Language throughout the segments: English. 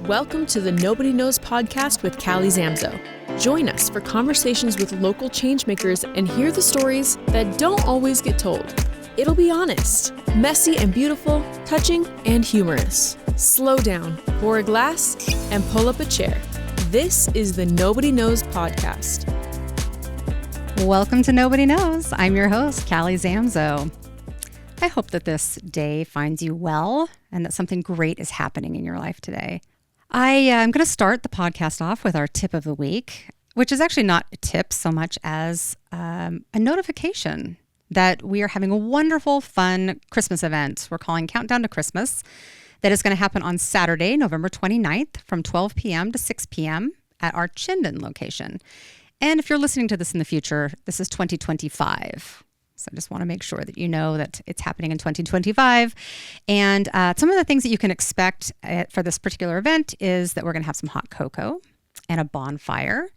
Welcome to the Nobody Knowz podcast with Callie Zamzo. Join us for conversations with local changemakers and hear the stories that don't always get told. It'll be honest, messy and beautiful, touching and humorous. Slow down, pour a glass, and pull up a chair. This is the Nobody Knowz podcast. Welcome to Nobody Knowz. I'm your host, Callie Zamzo. I hope that this day finds you well and that something great is happening in your life today. I'm going to start the podcast off with our tip of the week, which is actually not a tip so much as a notification that we are having a wonderful, fun Christmas event we're calling Countdown to Christmas that is going to happen on Saturday, November 29th from 12 p.m. to 6 p.m. at our Chinden location. And if you're listening to this in the future, this is 2025. So I just want to make sure that you know that it's happening in 2025. And some of the things that you can expect for this particular event is that we're going to have some hot cocoa and a bonfire.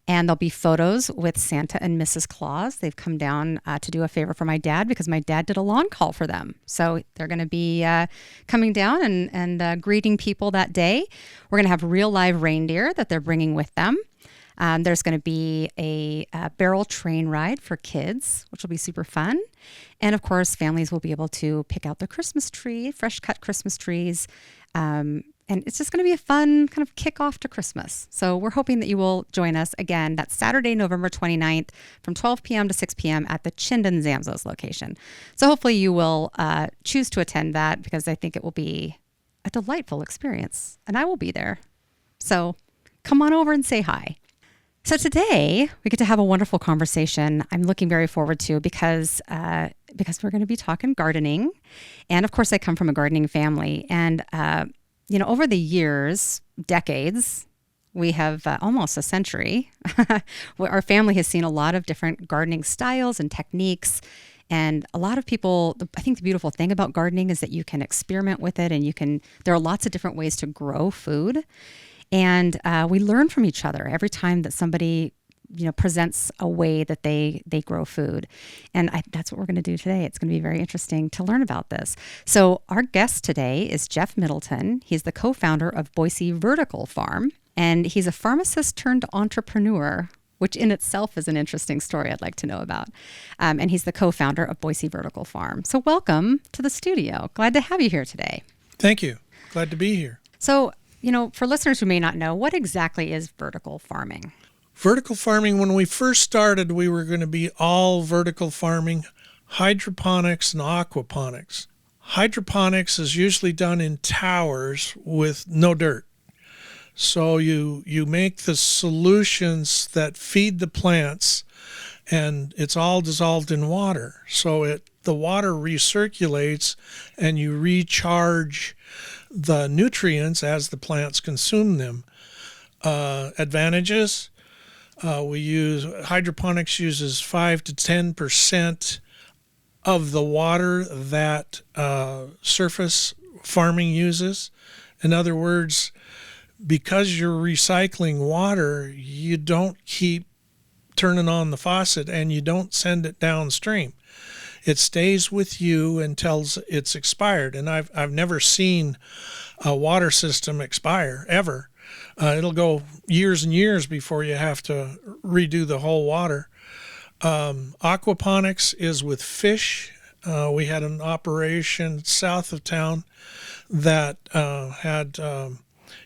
And there'll be photos with Santa and Mrs. Claus. They've come down to do a favor for my dad because my dad did a lawn call for them. So they're going to be coming down and greeting people that day. We're going to have real live reindeer that they're bringing with them. There's going to be a barrel train ride for kids, which will be super fun. And of course, families will be able to pick out their Christmas tree, fresh cut Christmas trees. And it's just going to be a fun kind of kickoff to Christmas. So we're hoping that you will join us again. That's Saturday, November 29th from 12 p.m. to 6 p.m. at the Chinden Zamzo's location. So hopefully you will choose to attend that because I think it will be a delightful experience. And I will be there. So come on over and say hi. So today we get to have a wonderful conversation I'm looking very forward to because we're going to be talking gardening. And of course, I come from a gardening family. And, over the years, decades, we have almost a century, our family has seen a lot of different gardening styles and techniques. And a lot of people, I think the beautiful thing about gardening is that you can experiment with it and there are lots of different ways to grow food. And we learn from each other every time that somebody, presents a way that they grow food. And that's what we're going to do today. It's going to be very interesting to learn about this. So our guest today is Jeff Middleton. He's the co-founder of Boise Vertical Farm, and he's a pharmacist turned entrepreneur, which in itself is an interesting story I'd like to know about. And he's the co-founder of Boise Vertical Farm. So welcome to the studio. Glad to have you here today. Thank you. Glad to be here. So, for listeners who may not know, what exactly is vertical farming? Vertical farming, when we first started, we were going to be all vertical farming, hydroponics and aquaponics. Hydroponics is usually done in towers with no dirt. So you make the solutions that feed the plants, and it's all dissolved in water. So the water recirculates, and you recharge the nutrients as the plants consume them. Advantages, hydroponics uses 5 to 10% of the water that surface farming uses. In other words, because you're recycling water, you don't keep turning on the faucet and you don't send it downstream. It stays with you until it's expired. And I've never seen a water system expire, ever. It'll go years and years before you have to redo the whole water. Aquaponics is with fish. We had an operation south of town that had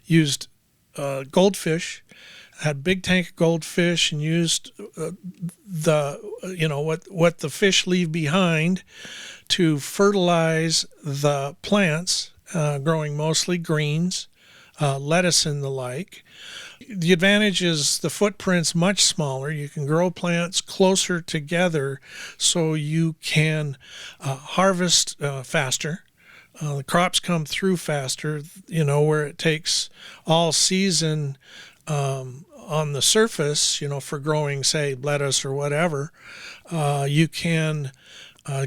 used goldfish, had a big tank of goldfish, and used what the fish leave behind to fertilize the plants, growing mostly greens, lettuce and the like. The advantage is the footprint's much smaller. You can grow plants closer together so you can harvest faster. The crops come through faster, where it takes all season on the surface, for growing, say, lettuce or whatever. You can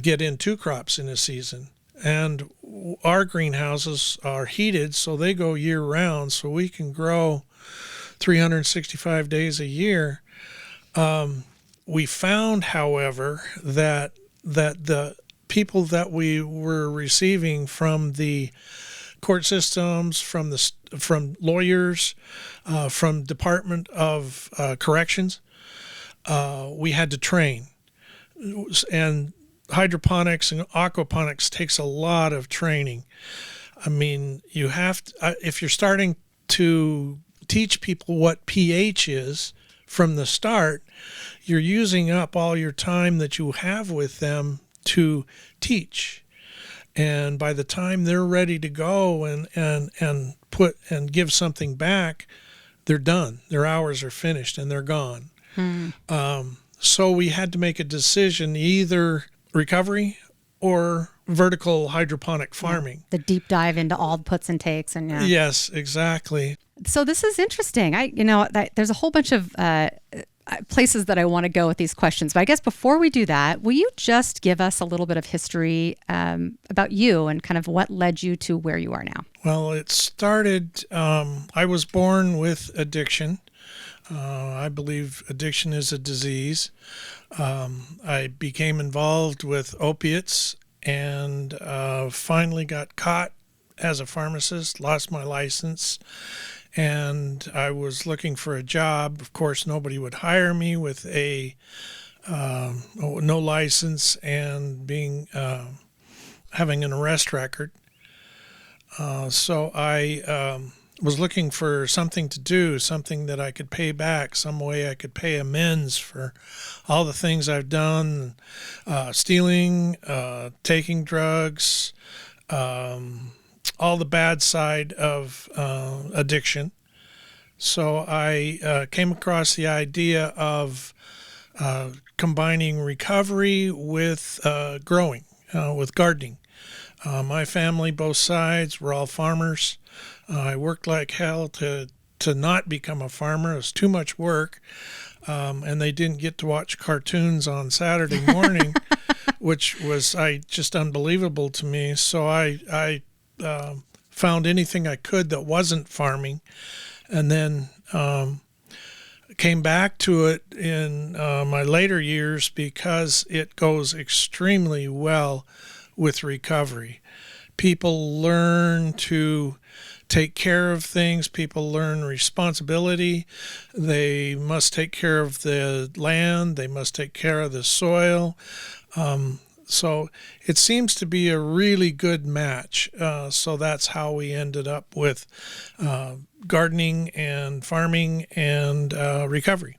get in 2 crops in a season. And our greenhouses are heated, so they go year round, so we can grow 365 days a year. We found, however, that the people that we were receiving from the court systems, from lawyers, from Department of Corrections. We had to train, and hydroponics and aquaponics takes a lot of training. I mean, you have to, if you're starting to teach people what pH is from the start, you're using up all your time that you have with them to teach. And by the time they're ready to go and put and give something back, they're done. Their hours are finished and they're gone. So we had to make a decision, either recovery or vertical hydroponic farming. The deep dive into all the puts and takes. And Yes, exactly. So this is interesting. There's a whole bunch of places that I want to go with these questions. But I guess before we do that, will you just give us a little bit of history about you and kind of what led you to where you are now? Well, it started, I was born with addiction. I believe addiction is a disease. I became involved with opiates and finally got caught as a pharmacist, lost my license, and I was looking for a job. Of course, nobody would hire me with a no license and being having an arrest record. So I was looking for something to do, something that I could pay back, some way I could pay amends for all the things I've done, stealing, taking drugs, all the bad side of addiction. So I came across the idea of combining recovery with growing, with gardening. My family, both sides, were all farmers. I worked like hell to not become a farmer. It was too much work, and they didn't get to watch cartoons on Saturday morning, which was just unbelievable to me. So I found anything I could that wasn't farming, and then came back to it in my later years because it goes extremely well with recovery. People learn to take care of things. People learn responsibility. They must take care of the land. They must take care of the soil. So it seems to be a really good match. So that's how we ended up with gardening and farming and recovery.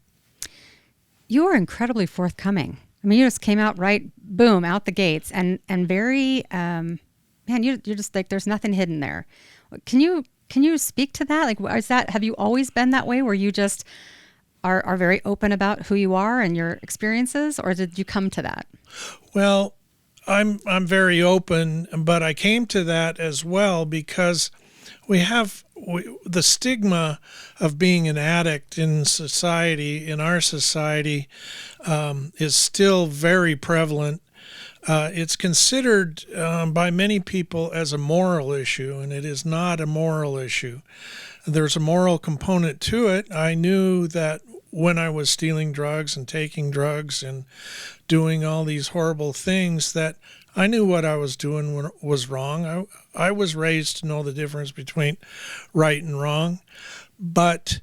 You are incredibly forthcoming. I mean, you just came out right, boom, out the gates, and very, man, you're just like, there's nothing hidden there. Can you speak to that? Like, have you always been that way, where you just are very open about who you are and your experiences, or did you come to that? Well, I'm very open, but I came to that as well because we have the stigma of being an addict in society, in our society, is still very prevalent. It's considered by many people as a moral issue, and it is not a moral issue. There's a moral component to it. I knew that when I was stealing drugs and taking drugs and doing all these horrible things, that I knew what I was doing was wrong. I was raised to know the difference between right and wrong. But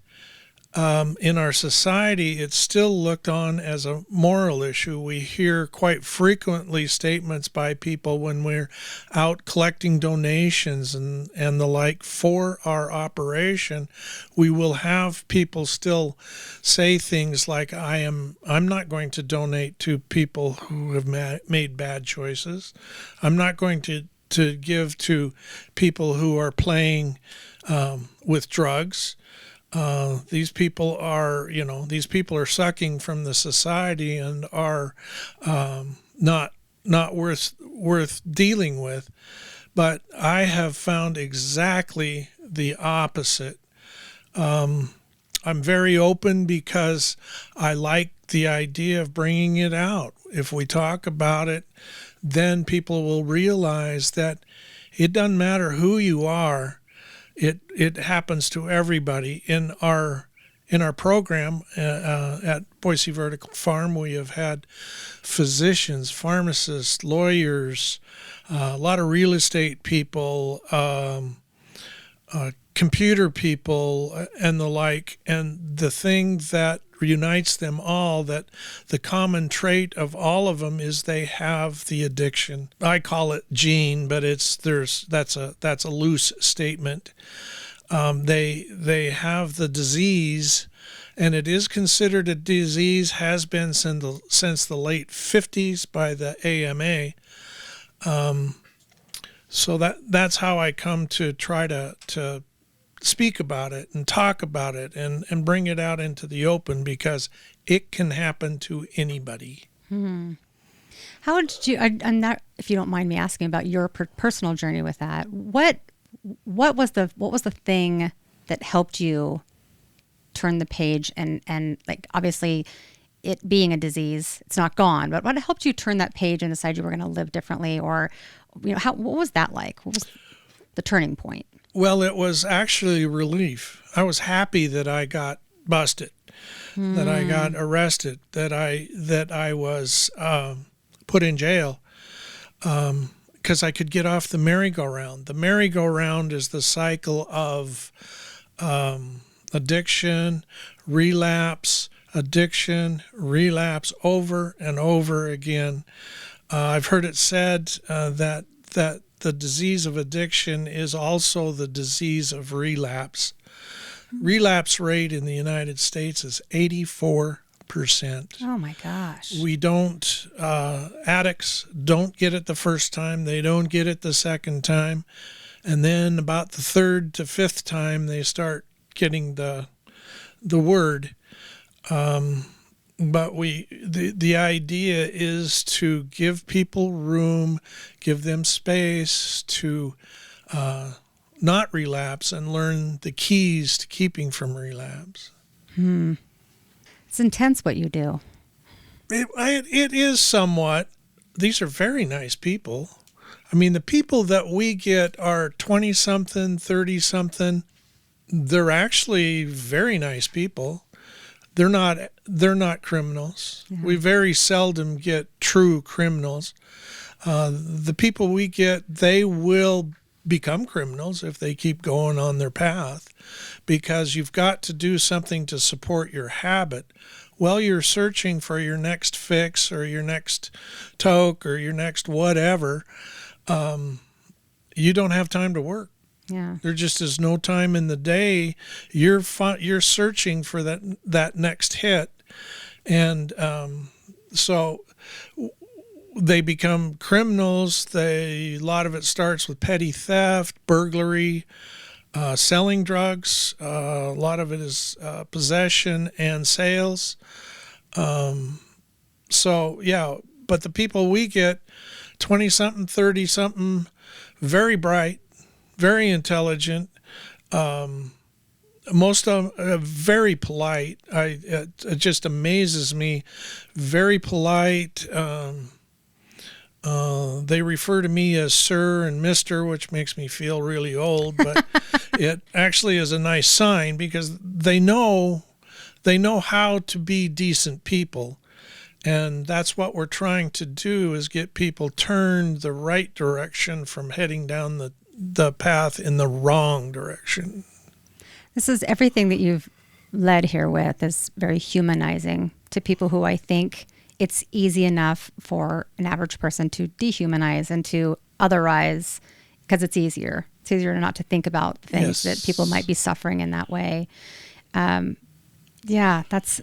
in our society, it's still looked on as a moral issue. We hear quite frequently statements by people when we're out collecting donations and the like for our operation. We will have people still say things like, I'm not going to donate to people who have made bad choices. I'm not going to give to people who are playing with drugs. These people are sucking from the society and are not worth dealing with. But I have found exactly the opposite. I'm very open because I like the idea of bringing it out. If we talk about it, then people will realize that it doesn't matter who you are. It happens to everybody. In our program at Boise Vertical Farm, we have had physicians, pharmacists, lawyers, a lot of real estate people, computer people and the like, and the thing that unites them all, that the common trait of all of them is they have the addiction. I call it gene, but that's a loose statement. They have the disease, and it is considered a disease, has been since the late 50s by the AMA. So that's how I come to try to speak about it and talk about it and bring it out into the open, because it can happen to anybody. How did you, and that, if you don't mind me asking about your personal journey with that, what was the thing that helped you turn the page and like, obviously it being a disease, it's not gone, but what helped you turn that page and decide you were going to live differently? Or, what was that like? What was the turning point? Well, it was actually relief. I was happy that I got busted, that I got arrested, that I was put in jail, because I could get off the merry-go-round. The merry-go-round is the cycle of addiction, relapse, over and over again. I've heard it said that the disease of addiction is also the disease of relapse. Relapse rate in the United States is 84%. Oh my gosh. We don't, addicts don't get it the first time. They don't get it the second time. And then about the third to fifth time, they start getting the word. But the idea is to give people room, give them space to not relapse, and learn the keys to keeping from relapse. It's intense what you do. It is somewhat. These are very nice people. I mean, the people that we get are 20-something, 30-something. They're actually very nice people. They're not criminals. Yeah. We very seldom get true criminals. The people we get, they will become criminals if they keep going on their path, because you've got to do something to support your habit while you're searching for your next fix or your next toke or your next whatever. You don't have time to work. Yeah. There just is no time in the day. You're searching for that next hit, and so they become criminals. A lot of it starts with petty theft, burglary, selling drugs. A lot of it is possession and sales. So yeah, but the people we get, 20-something, 30-something, very bright, very intelligent, most of them very polite. It just amazes me. Very polite. They refer to me as sir and mister, which makes me feel really old, but it actually is a nice sign, because they know how to be decent people. And that's what we're trying to do, is get people turned the right direction from heading down the path in the wrong direction. This is everything that you've led here with is very humanizing to people who I think it's easy enough for an average person to dehumanize and to otherize, because it's easier. It's easier not to think about things that people might be suffering in that way. Yeah, that's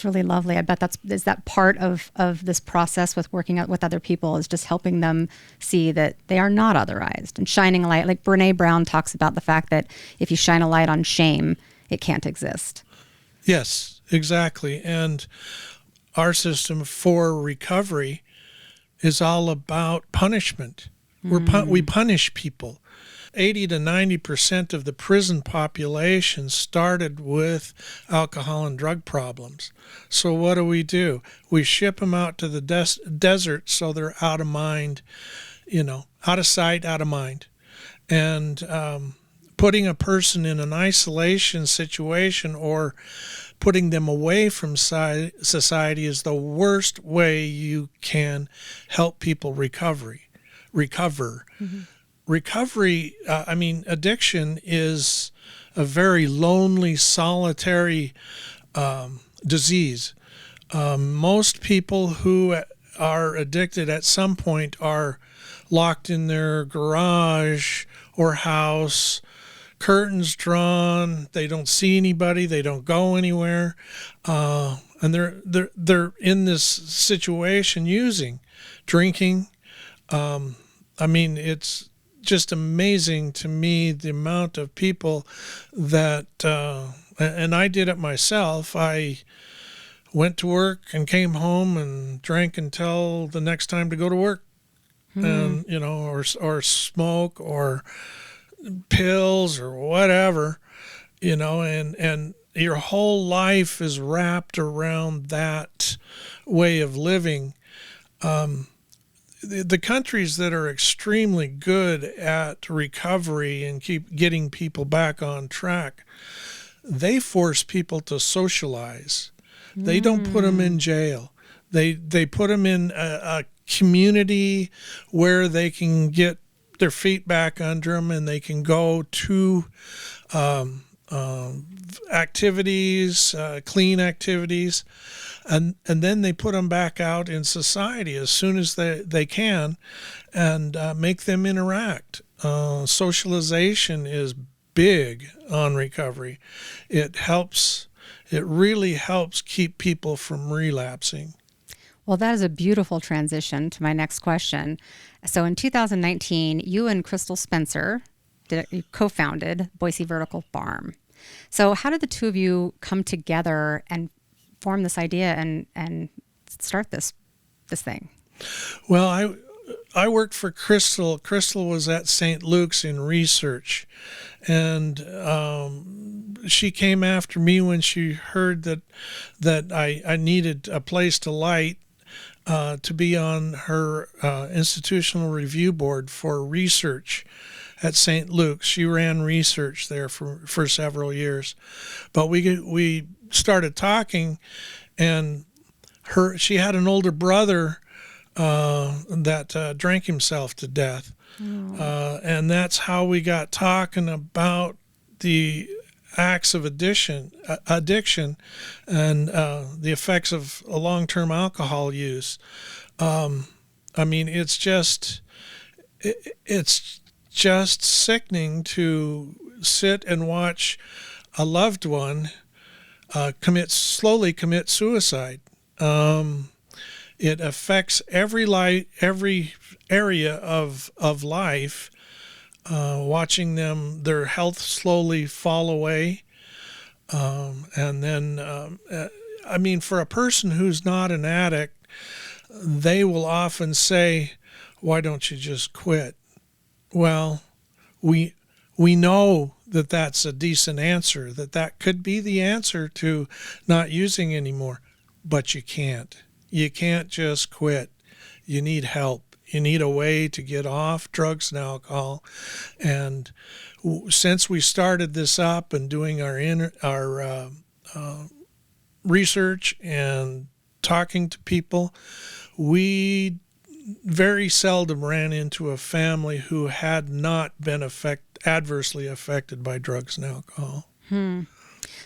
really lovely. I bet is that part of this process with working out with other people, is just helping them see that they are not otherized and shining a light. Like Brene Brown talks about the fact that if you shine a light on shame, it can't exist. Yes, exactly. And our system for recovery is all about punishment. We punish people. 80 to 90% of the prison population started with alcohol and drug problems. So what do? We ship them out to the desert so they're out of mind, out of sight, out of mind. And putting a person in an isolation situation or putting them away from society is the worst way you can help people recover. Mm-hmm. recovery, addiction is a very lonely, solitary disease. Most people who are addicted at some point are locked in their garage or house, curtains drawn. They don't see anybody. They don't go anywhere, and they're in this situation using, drinking. It's just amazing to me the amount of people that, and I did it myself. I went to work and came home and drank until the next time to go to work, and or smoke or pills or whatever, and your whole life is wrapped around that way of living. The countries that are extremely good at recovery and keep getting people back on track, they force people to socialize. They don't put them in jail. They put them in a community where they can get their feet back under them and they can go to activities, clean activities, and then they put them back out in society as soon as they can, and make them interact. Socialization is big on recovery. It really helps keep people from relapsing. Well, that is a beautiful transition to my next question. So in 2019, you and Crystal Spencer you co-founded Boise Vertical Farm. So how did the two of you come together and form this idea and start this thing? Well, I worked for Crystal. Crystal was at St. Luke's in research, and she came after me when she heard that I needed a place to light, to be on her institutional review board for research at St. Luke's. She ran research there for several years, but we started talking, and she had an older brother that drank himself to death, and that's how we got talking about the acts of addiction, and the effects of a long-term alcohol use. It's just sickening to sit and watch a loved one slowly commit suicide. It affects every area of life. Watching their health slowly fall away, and then for a person who's not an addict, they will often say, "Why don't you just quit?" Well, we know that that's a decent answer, that could be the answer to not using anymore, but you can't. You can't just quit. You need help. You need a way to get off drugs and alcohol. And since we started this up and doing our research and talking to people, we very seldom ran into a family who had not been adversely affected by drugs and alcohol.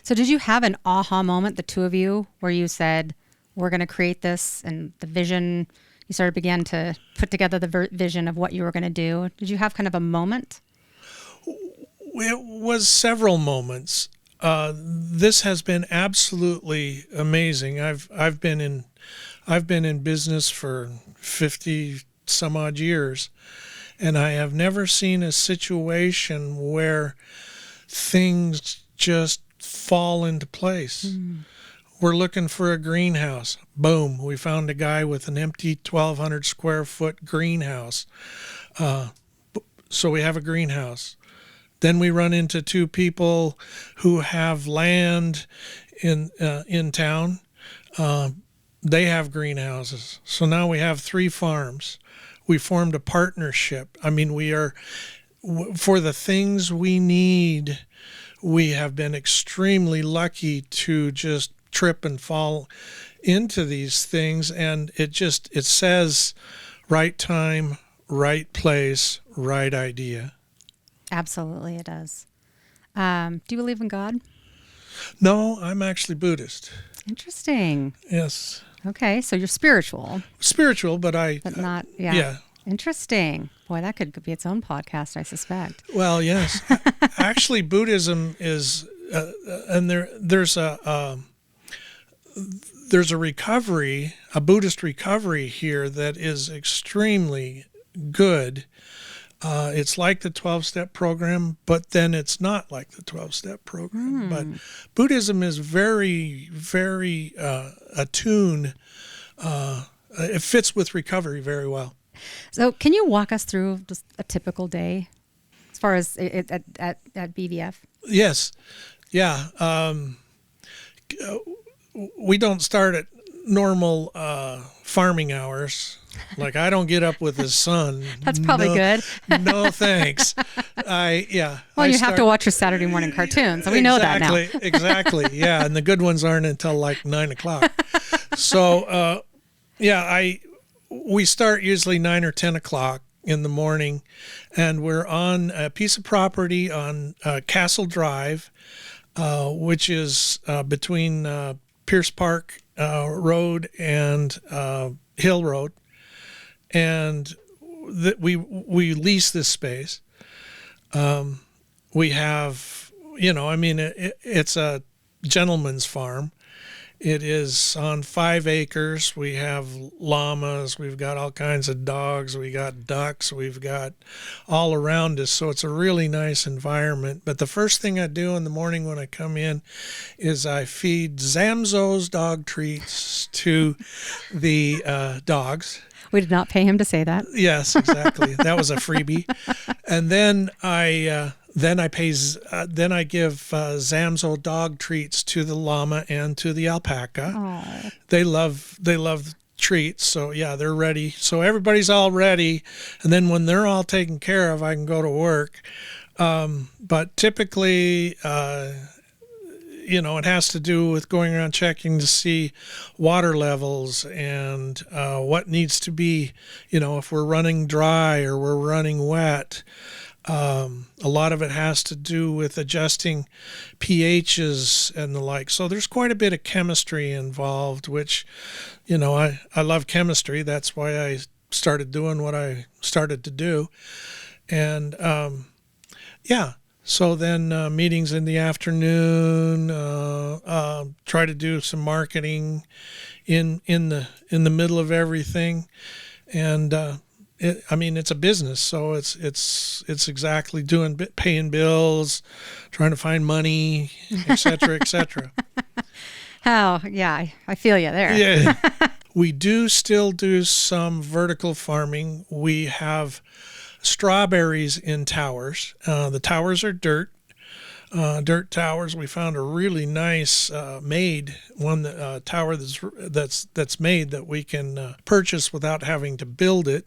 So did you have an aha moment, the two of you, where you said, we're going to create this, and the vision, you began to put together the vision of what you were going to do? Did you have kind of a moment? It was several moments. This has been absolutely amazing. I've been in business for 50 some odd years, and I have never seen a situation where things just fall into place. We're looking for a greenhouse. Boom, we found a guy with an empty 1,200 square foot greenhouse. So we have a greenhouse. Then we run into two people who have land in town. They have greenhouses. So now we have 3 farms. We formed a partnership. We are, for the things we need, we have been extremely lucky to just trip and fall into these things. And it says right time, right place, right idea. Absolutely, it does. Do you believe in God? No, I'm actually Buddhist. Interesting. Yes. Okay, so you're spiritual, Spiritual, but not, yeah. Interesting. Boy, that could be its own podcast, I suspect. Well, yes. Actually, Buddhism is, and there's a recovery, a Buddhist recovery here that is extremely good. It's like the 12-step program, but then it's not like the 12-step program. But Buddhism is very, very attuned. It fits with recovery very well. So can you walk us through just a typical day as far as at BVF? Yes. Yeah. We don't start at normal farming hours. Like, I don't get up with the sun. That's probably good. No, thanks. Well, you have to watch your Saturday morning cartoons, so we know that now. Exactly. Yeah, and the good ones aren't until like 9:00. So, we start usually 9 or 10 o'clock in the morning, and we're on a piece of property on Castle Drive, which is between Pierce Park Road and Hill Road, and we lease this space. We have, it's a gentleman's farm. It is on 5 acres. We have llamas. We've got all kinds of dogs. We got ducks. We've got all around us. So it's a really nice environment. But the first thing I do in the morning when I come in is I feed Zamzo's dog treats to the dogs. We did not pay him to say that. Yes, exactly. That was a freebie. And then I give Zamzo dog treats to the llama and to the alpaca. Aww. They love treats, so yeah, they're ready. So everybody's all ready, and then when they're all taken care of, I can go to work. But typically, it has to do with going around checking to see water levels and what needs to be, if we're running dry or we're running wet. A lot of it has to do with adjusting pHs and the like. So there's quite a bit of chemistry involved, which, I love chemistry. That's why I started doing what I started to do. And, so then meetings in the afternoon, try to do some marketing in the middle of everything. And, it's a business, so it's exactly paying bills, trying to find money, et cetera, et cetera. Oh, yeah, I feel you there. Yeah. We do still do some vertical farming. We have strawberries in towers. The towers are dirt towers. We found a really nice tower that's made that we can purchase without having to build it.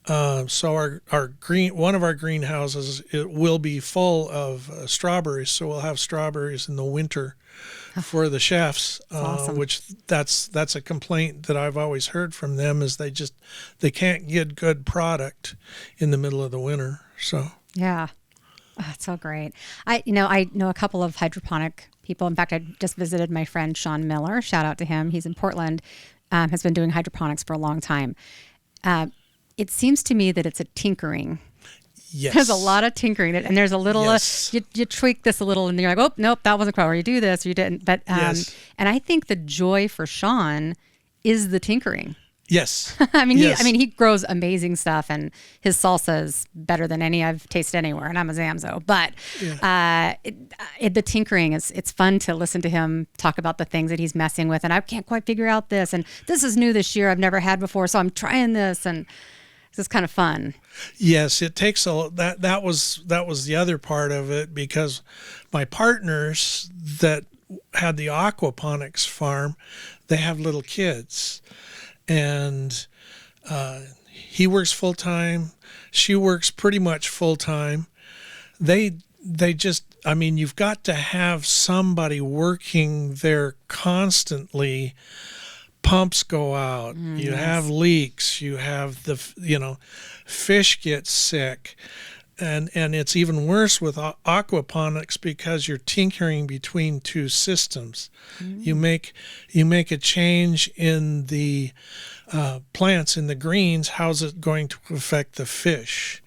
So one of our greenhouses, it will be full of strawberries. So we'll have strawberries in the winter for the chefs, awesome. Which that's a complaint that I've always heard from them is they can't get good product in the middle of the winter. So yeah, that's so great. I know a couple of hydroponic people. In fact, I just visited my friend Sean Miller. Shout out to him. He's in Portland. Has been doing hydroponics for a long time. It seems to me that it's a tinkering. Yes. There's a lot of tinkering. And there's a little, yes. You tweak this a little and you're like, oh, nope, that wasn't quite, or you do this or you didn't. But, yes. And I think the joy for Sean is the tinkering. Yes. Yes. He grows amazing stuff and his salsa is better than any I've tasted anywhere. And I'm a Zamzo, but the tinkering it's fun to listen to him talk about the things that he's messing with. And I can't quite figure out this. And this is new this year. I've never had before. So I'm trying this and it's kind of fun. Yes, it takes that was the other part of it, because my partners that had the aquaponics farm, they have little kids, and he works full time, she works pretty much full time. They just, you've got to have somebody working there constantly, pumps go out, you yes. have leaks, you have fish get sick. And it's even worse with aquaponics because you're tinkering between two systems. You make a change in the plants in the greens. How's it going to affect the fish,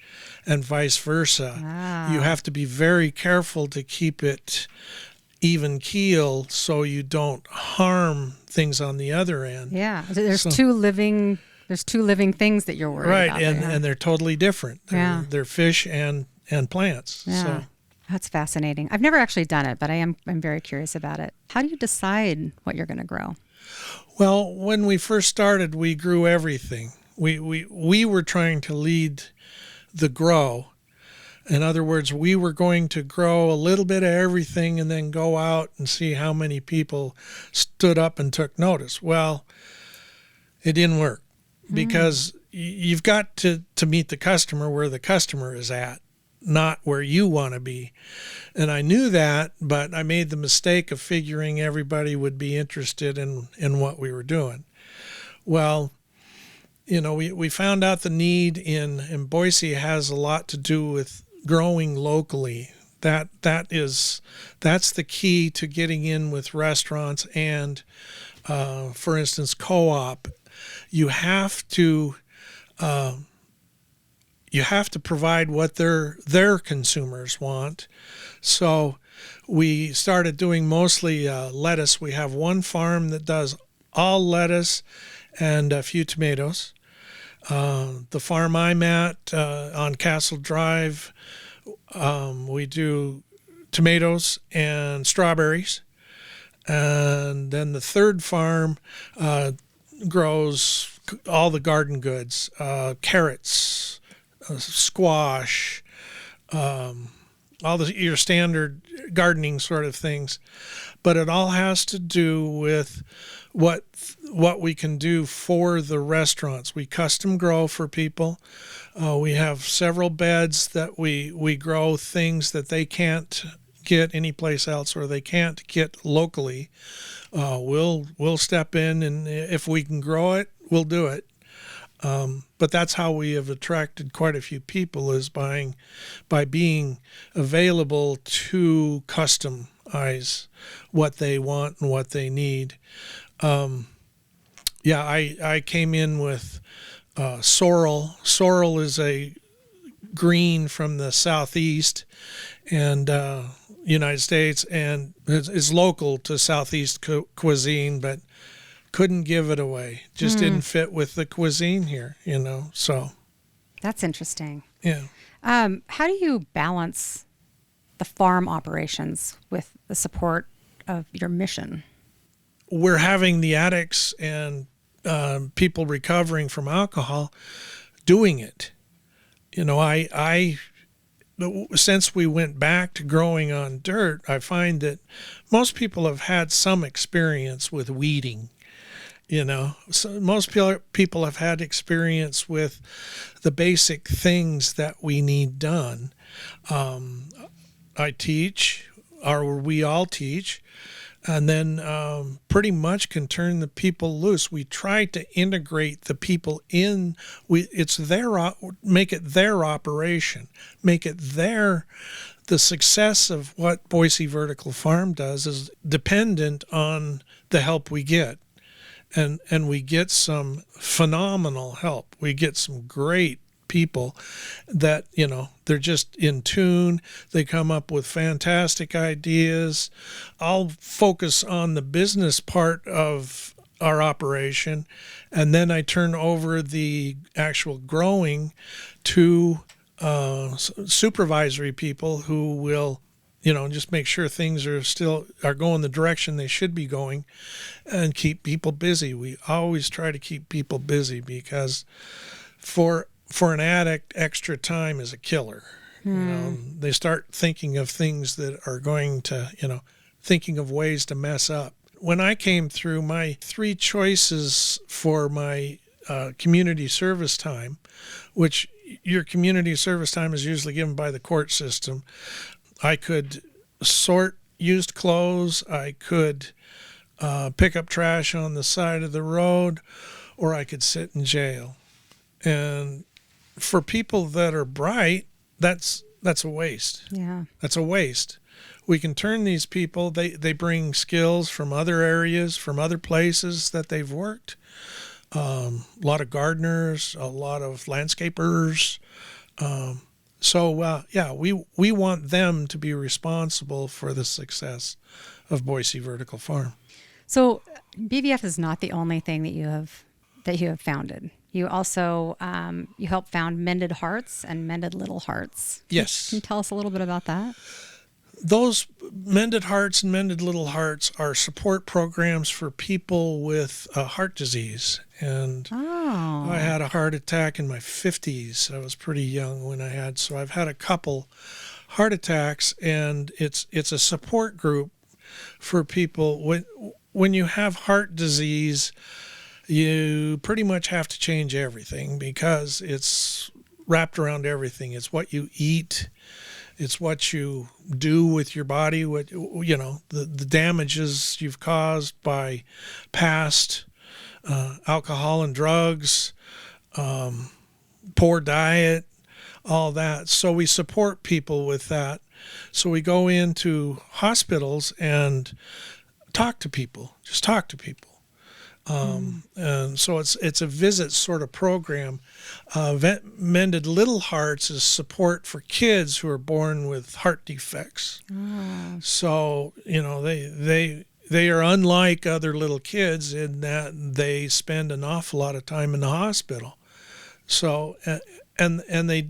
and vice versa? You have to be very careful to keep it even keel so you don't harm things on the other end. Yeah, there's two living things that you're worried about. Right, and they're totally different. They're fish and plants. Yeah. So That's fascinating. I've never actually done it, but I'm very curious about it. How do you decide what you're going to grow? Well, when we first started, we grew everything. We were trying to lead the grow. In other words, we were going to grow a little bit of everything and then go out and see how many people stood up and took notice. Well, it didn't work because you've got to meet the customer where the customer is at, not where you want to be. And I knew that, but I made the mistake of figuring everybody would be interested in what we were doing. Well, we found out the need in Boise has a lot to do with growing locally. That's the key to getting in with restaurants and, for instance, co-op. You have to provide what their consumers want. So we started doing mostly lettuce. We have one farm that does all lettuce and a few tomatoes. The farm I'm at on Castle Drive, we do tomatoes and strawberries. And then the third farm grows all the garden goods, carrots, squash, all your standard gardening sort of things. But it all has to do with what we can do for the restaurants. We custom grow for people. We have several beds that we grow things that they can't get anyplace else or they can't get locally. We'll step in, and if we can grow it, we'll do it. But that's how we have attracted quite a few people, is by being available to customize what they want and what they need. I came in with sorrel. Sorrel is a green from the southeast and United States, and is local to southeast cuisine, but couldn't give it away. Just didn't fit with the cuisine here, so. That's interesting. Yeah. How do you balance the farm operations with the support of your mission? We're having the addicts and people recovering from alcohol doing it. Since we went back to growing on dirt, I find that most people have had some experience with weeding. So most people have had experience with the basic things that we need done. I teach, or we all teach, and then pretty much can turn the people loose. We try to integrate the people in. Make it their operation, make it their. The success of what Boise Vertical Farm does is dependent on the help we get. And we get some phenomenal help. We get some great people that, they're just in tune. They come up with fantastic ideas. I'll focus on the business part of our operation, and then I turn over the actual growing to supervisory people who will just make sure things are going the direction they should be going, and keep people busy. We always try to keep people busy because for an addict, extra time is a killer. They start thinking of things that are going to, thinking of ways to mess up. When I came through, my 3 choices for my community service time, which your community service time is usually given by the court system. I could sort used clothes. I could pick up trash on the side of the road, or I could sit in jail. And for people that are bright, that's a waste. Yeah. That's a waste. We can turn these people, they bring skills from other areas, from other places that they've worked. A lot of gardeners, a lot of landscapers. We want them to be responsible for the success of Boise Vertical Farm. So BVF is not the only thing that you have founded. You also you helped found Mended Hearts and Mended Little Hearts. Yes. Can you tell us a little bit about that? Those Mended Hearts and Mended Little Hearts are support programs for people with heart disease. And I had a heart attack in my 50s. I was pretty young when I had, so I've had a couple heart attacks, and it's a support group for people. When you have heart disease, you pretty much have to change everything because it's wrapped around everything. It's what you eat. It's what you do with your body, the damages you've caused by past alcohol and drugs, poor diet, all that. So we support people with that. So we go into hospitals and talk to people, just talk to people. And so it's a visit sort of program. Mended Little Hearts is support for kids who are born with heart defects. So, they are unlike other little kids in that they spend an awful lot of time in the hospital. So, and they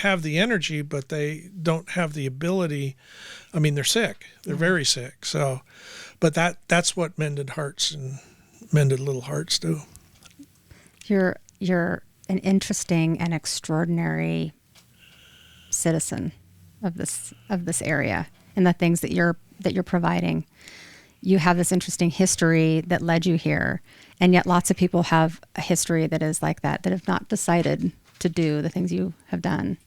have the energy, but they don't have the ability. I mean, they're sick. They're very sick. So, but that's what Mended Hearts and Mended Little Hearts do. You're an interesting and extraordinary citizen of this area and the things that you're providing. You have this interesting history that led you here, and yet lots of people have a history that is like that have not decided to do the things you have done.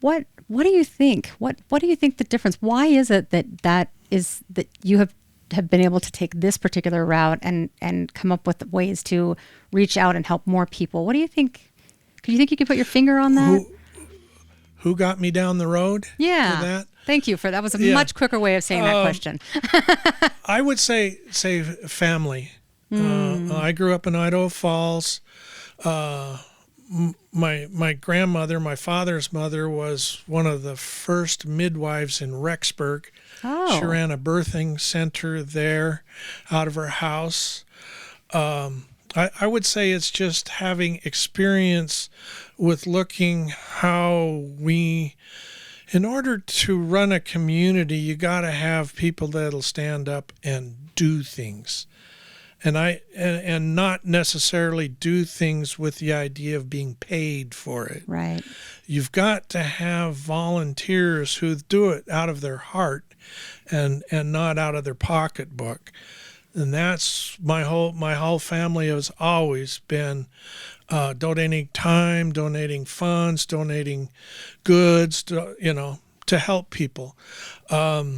What do you think? What do you think the difference? Why is it that you have been able to take this particular route and come up with ways to reach out and help more people? What do you think? Do you think you could put your finger on that? Who got me down the road? Yeah. To that? Thank you for that. Was a much quicker way of saying that question. I would say family. I grew up in Idaho Falls. My grandmother, my father's mother, was one of the first midwives in Rexburg. Oh. She ran a birthing center there out of her house. I would say it's just having experience with looking how in order to run a community, you got to have people that'll stand up and do things. And not necessarily do things with the idea of being paid for it. Right. You've got to have volunteers who do it out of their heart and not out of their pocketbook. And that's my whole family has always been donating time, donating funds, donating goods, to help people. My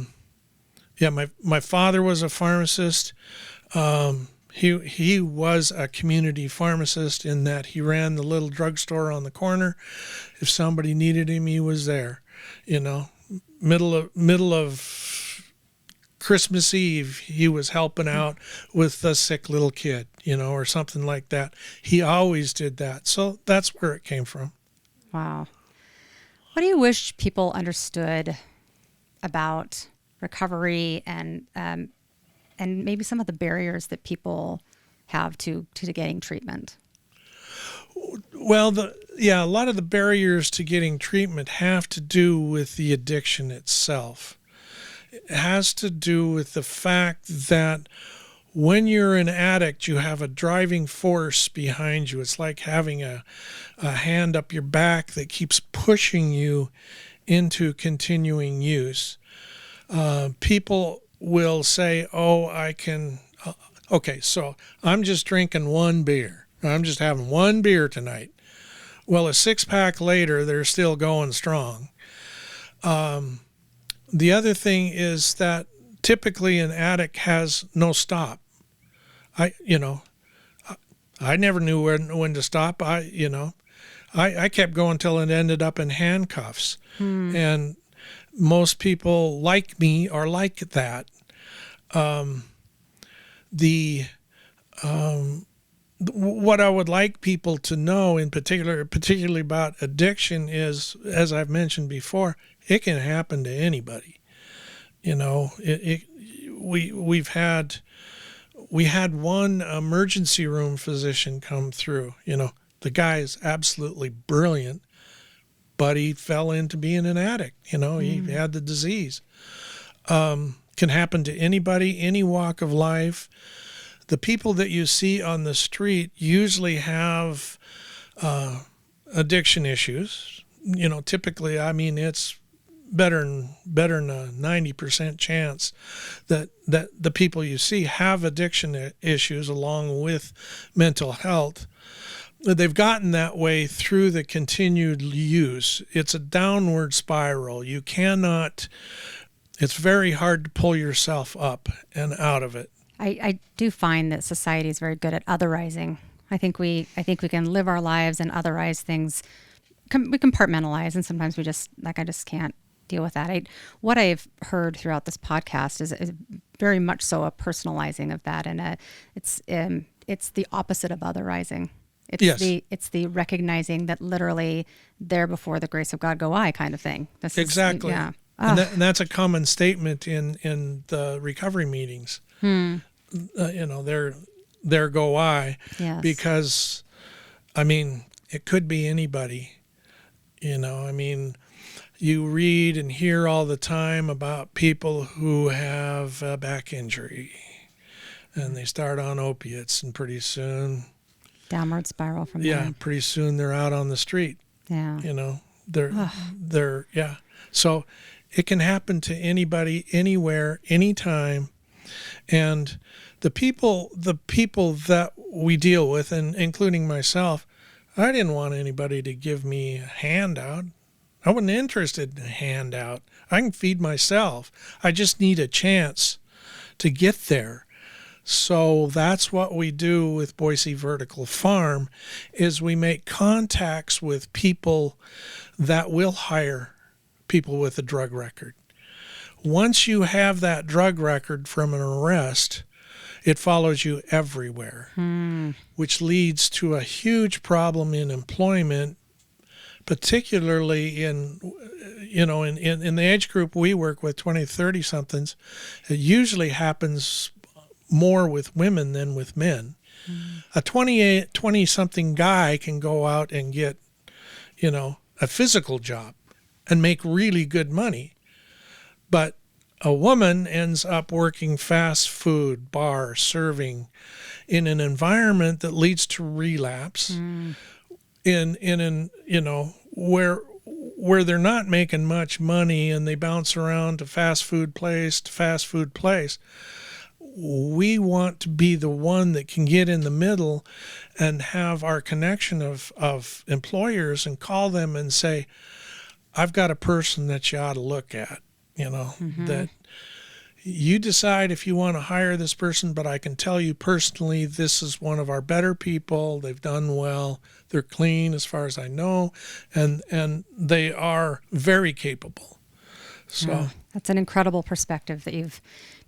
father was a pharmacist. He was a community pharmacist in that he ran the little drugstore on the corner. If somebody needed him, he was there. Middle of Christmas Eve, he was helping out with a sick little kid, or something like that. He always did that. So that's where it came from. Wow. What do you wish people understood about recovery and maybe some of the barriers that people have to getting treatment? Well, a lot of the barriers to getting treatment have to do with the addiction itself. It has to do with the fact that when you're an addict, you have a driving force behind you. It's like having a hand up your back that keeps pushing you into continuing use. People will say, so I'm just drinking one beer. I'm just having one beer tonight. Well, a 6-pack later, they're still going strong. The other thing is that typically an addict has no stop. I never knew when to stop. I kept going till it ended up in handcuffs. And most people like me are like that. What I would like people to know in particularly about addiction is, as I've mentioned before, it can happen to anybody. We had one emergency room physician come through. The guy is absolutely brilliant, but he fell into being an addict. He had the disease. Can happen to anybody, any walk of life. The people that you see on the street usually have addiction issues. Typically, it's better than a 90% chance that the people you see have addiction issues along with mental health. They've gotten that way through the continued use. It's a downward spiral. It's very hard to pull yourself up and out of it. I do find that society is very good at otherizing. I think we can live our lives and otherize things. We compartmentalize, and sometimes I just can't deal with that. What I've heard throughout this podcast is very much so a personalizing of that, and it's the opposite of otherizing. It's the recognizing that literally there before the grace of God go I kind of thing. Exactly. Yeah. And that's a common statement in the recovery meetings. There go I. Yes. Because, it could be anybody. You read and hear all the time about people who have a back injury and they start on opiates, and pretty soon... downward spiral from there. Yeah, pretty soon they're out on the street. Yeah. They're So it can happen to anybody, anywhere, anytime. And the people that we deal with, and including myself, I didn't want anybody to give me a handout. I wasn't interested in a handout. I can feed myself. I just need a chance to get there. So that's what we do with Boise Vertical Farm, is we make contacts with people that will hire people with a drug record. Once you have that drug record from an arrest, it follows you everywhere, which leads to a huge problem in employment, particularly in the age group we work with, 20, 30 somethings. It usually happens more with women than with men. A 20 something guy can go out and get, a physical job and make really good money. But a woman ends up working fast food, bar, serving in an environment that leads to relapse where they're not making much money and they bounce around to fast food place to fast food place. We want to be the one that can get in the middle and have our connection of employers and call them and say, I've got a person that you ought to look at, that you decide if you want to hire this person, but I can tell you personally, this is one of our better people. They've done well. They're clean as far as I know, and they are very capable. So that's an incredible perspective that you've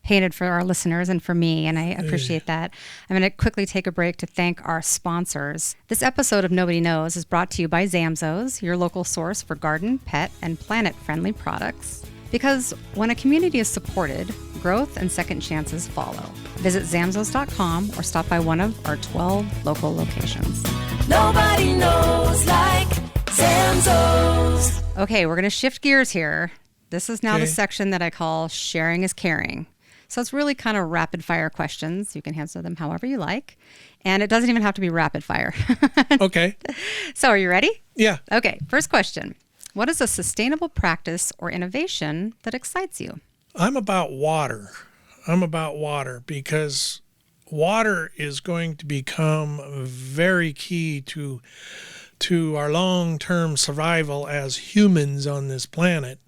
painted for our listeners and for me, and I appreciate that. I'm going to quickly take a break to thank our sponsors. This episode of Nobody Knowz is brought to you by Zamzows, your local source for garden, pet, and planet-friendly products. Because when a community is supported, growth and second chances follow. Visit Zamzows.com or stop by one of our 12 local locations. Nobody knows like Zamzows. Okay, we're going to shift gears here. This is now the section that I call Sharing is Caring. So it's really kind of rapid fire questions. You can answer them however you like. And it doesn't even have to be rapid fire. Okay. So are you ready? Yeah. Okay, first question. What is a sustainable practice or innovation that excites you? I'm about water. Because water is going to become very key to our long-term survival as humans on this planet.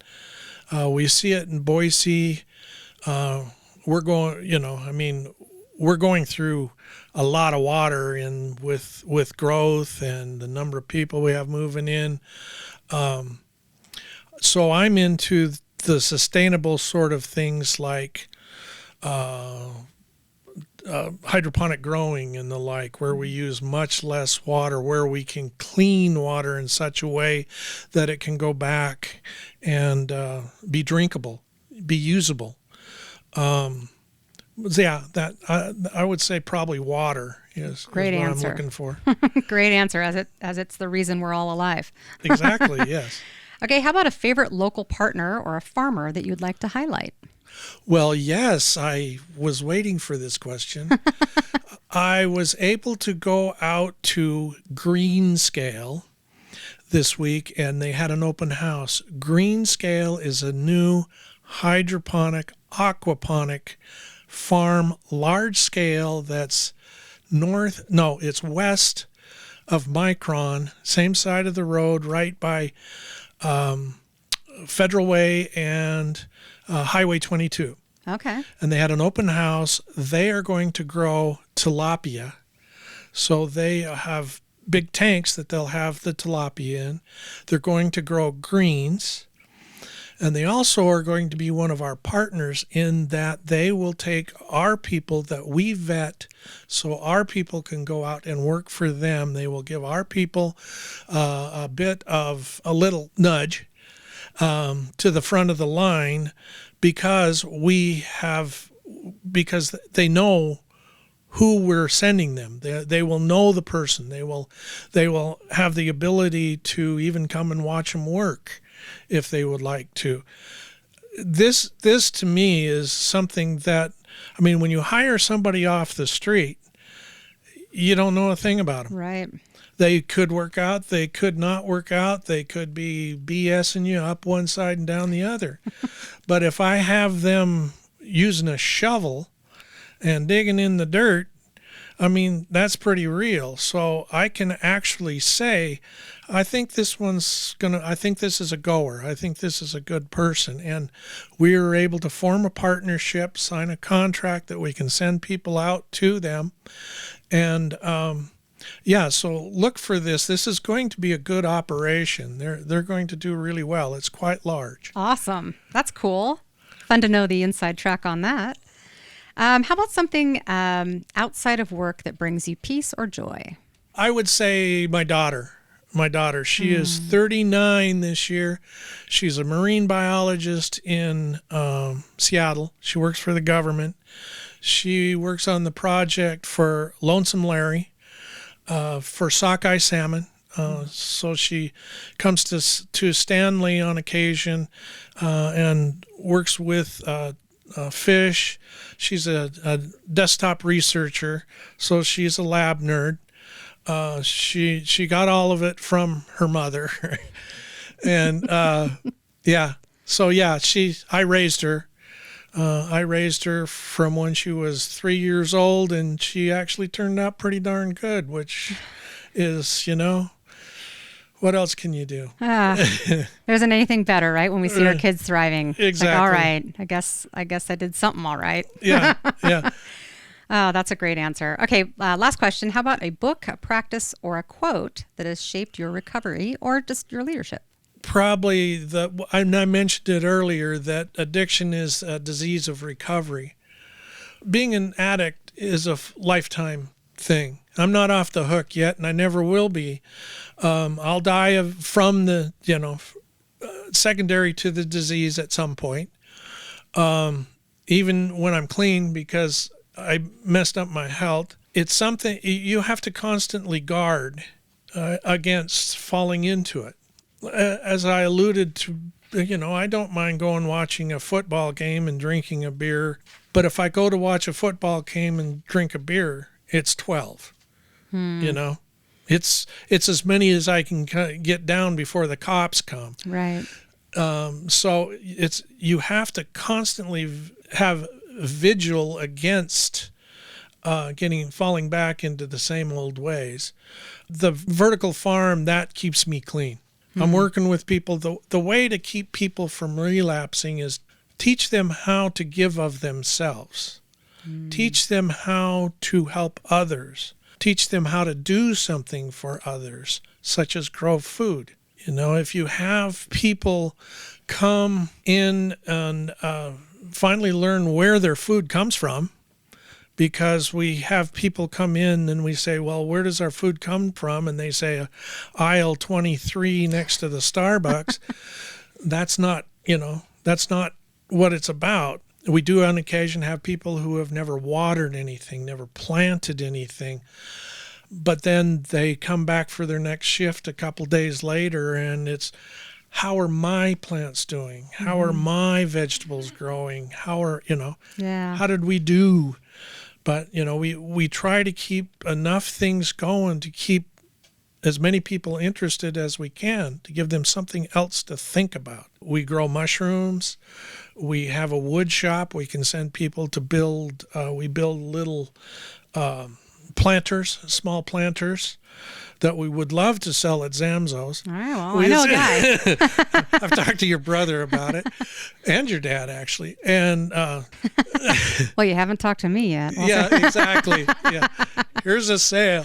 We see it in Boise. we're going, we're going through a lot of water with growth and the number of people we have moving in. So I'm into the sustainable sort of things like hydroponic growing and the like, where we use much less water, where we can clean water in such a way that it can go back and be drinkable, be usable. That I would say probably water is Great what answer. I'm looking for. Great answer, as it's the reason we're all alive. Exactly, yes. Okay, how about a favorite local partner or a farmer that you'd like to highlight? Well, yes, I was waiting for this question. I was able to go out to Greenscale this week, and they had an open house. Greenscale is a new hydroponic, aquaponic farm, large scale, that's it's west of Micron, same side of the road, right by Federal Way and Highway 22. Okay. And they had an open house. They are going to grow tilapia. So they have big tanks that they'll have the tilapia in. They're going to grow greens. And they also are going to be one of our partners in that they will take our people that we vet so our people can go out and work for them. They will give our people a little nudge to the front of the line because they know who we're sending them. They will know the person. They will have the ability to even come and watch them work if they would like to. This to me is something that, when you hire somebody off the street, you don't know a thing about them. Right. They could work out, they could not work out, they could be BSing you up one side and down the other. But if I have them using a shovel and digging in the dirt, that's pretty real. So I can actually say, I think this is a goer. I think this is a good person. And we are able to form a partnership, sign a contract that we can send people out to them. And so look for this. This is going to be a good operation. They're going to do really well. It's quite large. Awesome. That's cool. Fun to know the inside track on that. How about something outside of work that brings you peace or joy? I would say my daughter. She is 39 this year. She's a marine biologist in Seattle. She works for the government. She works on the project for Lonesome Larry, for sockeye salmon. So she comes to Stanley on occasion and works with fish. She's a desktop researcher, so she's a lab nerd. She got all of it from her mother. And I raised her. I raised her from when she was 3 years old, and she actually turned out pretty darn good, which is, what else can you do? There isn't anything better, right? When we see our kids thriving. Exactly. Like, all right, I guess I did something all right. Yeah. Oh, that's a great answer. Okay, last question. How about a book, a practice, or a quote that has shaped your recovery or just your leadership? Probably I mentioned it earlier, that addiction is a disease of recovery. Being an addict is a lifetime thing. I'm not off the hook yet, and I never will be. I'll die from the, secondary to the disease at some point. Even when I'm clean, because I messed up my health. It's something you have to constantly guard against falling into it. As I alluded to, I don't mind going watching a football game and drinking a beer. But if I go to watch a football game and drink a beer, it's 12. It's as many as I can get down before the cops come. Right. So you have to constantly have vigil against falling back into the same old ways. The vertical farm, that keeps me clean. I'm working with people. The way to keep people from relapsing is Teach them how to give of themselves. Teach them how to help others. Teach them how to do something for others, such as grow food. You know, if you have people come in and finally learn where their food comes from, because we have people come in and we say, well, where does our food come from? And they say, aisle 23 next to the Starbucks. That's not what it's about. We do on occasion have people who have never watered anything, never planted anything, but then they come back for their next shift a couple days later, and it's, how are my plants doing? How are my vegetables growing? How did we do? But, we try to keep enough things going to keep as many people interested as we can, to give them something else to think about. We grow mushrooms. We have a wood shop. We can send people to build, we build little planters, small planters that we would love to sell at Zamzo's. All right, well, I know a guy. I've talked to your brother about it, and your dad, actually. And well, you haven't talked to me yet. Yeah, exactly. Yeah, here's a sale.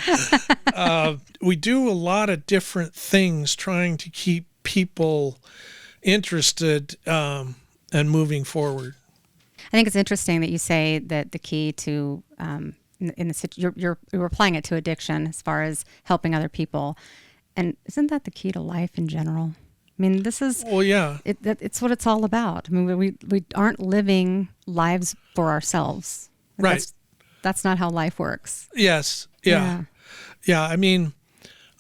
We do a lot of different things trying to keep people interested and moving forward. I think it's interesting that you say that the key to you're applying it to addiction as far as helping other people, and isn't that the key to life in general? I mean, this is it's what it's all about. I mean, we aren't living lives for ourselves, right? That's not how life works. Yes, yeah. I mean,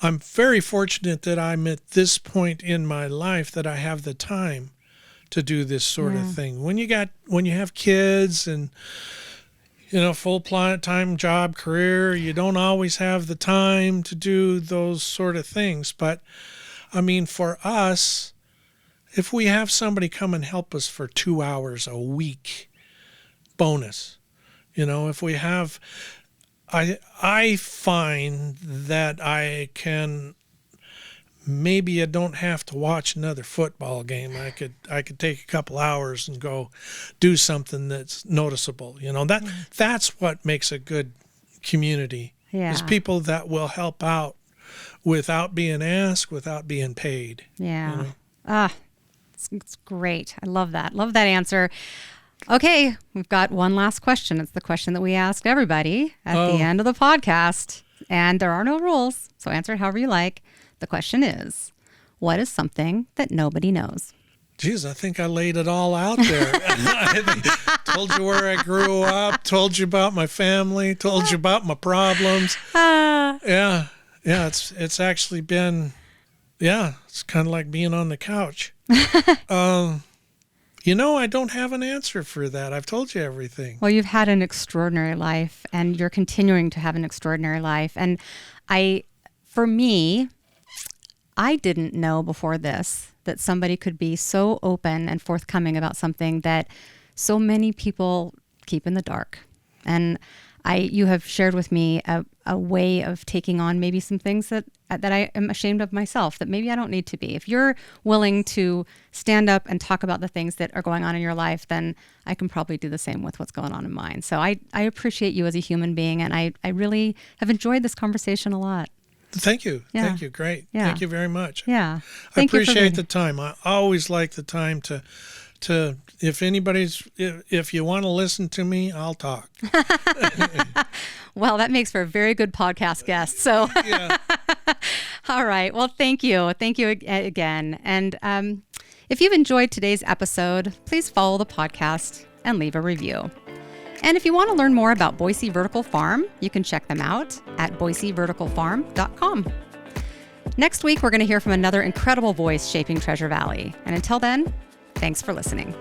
I'm very fortunate that I'm at this point in my life that I have the time to do this sort of thing. When you have kids and full-time job, career, you don't always have the time to do those sort of things. But, I mean, for us, if we have somebody come and help us for 2 hours a week, bonus. If we have, I find that I don't have to watch another football game. I could take a couple hours and go do something that's noticeable. That's what makes a good community. Yeah. Is people that will help out without being asked, without being paid. Yeah. It's great. I love that. Love that answer. Okay, we've got one last question. It's the question that we ask everybody at the end of the podcast, and there are no rules, so answer it however you like. The question is, what is something that nobody knows? Geez, I think I laid it all out there. I told you where I grew up, told you about my family, told you about my problems. Yeah, it's actually been, it's kind of like being on the couch. I don't have an answer for that. I've told you everything. Well, you've had an extraordinary life, and you're continuing to have an extraordinary life. And for me, I didn't know before this that somebody could be so open and forthcoming about something that so many people keep in the dark. And you have shared with me a way of taking on maybe some things that I am ashamed of myself, that maybe I don't need to be. If you're willing to stand up and talk about the things that are going on in your life, then I can probably do the same with what's going on in mine. So I appreciate you as a human being, and I really have enjoyed this conversation a lot. Thank you. Yeah. Thank you. Great. Yeah. Thank you very much. Yeah. I appreciate the time. I always like the time to if you want to listen to me, I'll talk. Well, that makes for a very good podcast guest. So, yeah. All right. Well, thank you. Thank you again. And if you've enjoyed today's episode, please follow the podcast and leave a review. And if you want to learn more about Boise Vertical Farm, you can check them out at boiseverticalfarm.com. Next week, we're going to hear from another incredible voice shaping Treasure Valley. And until then, thanks for listening.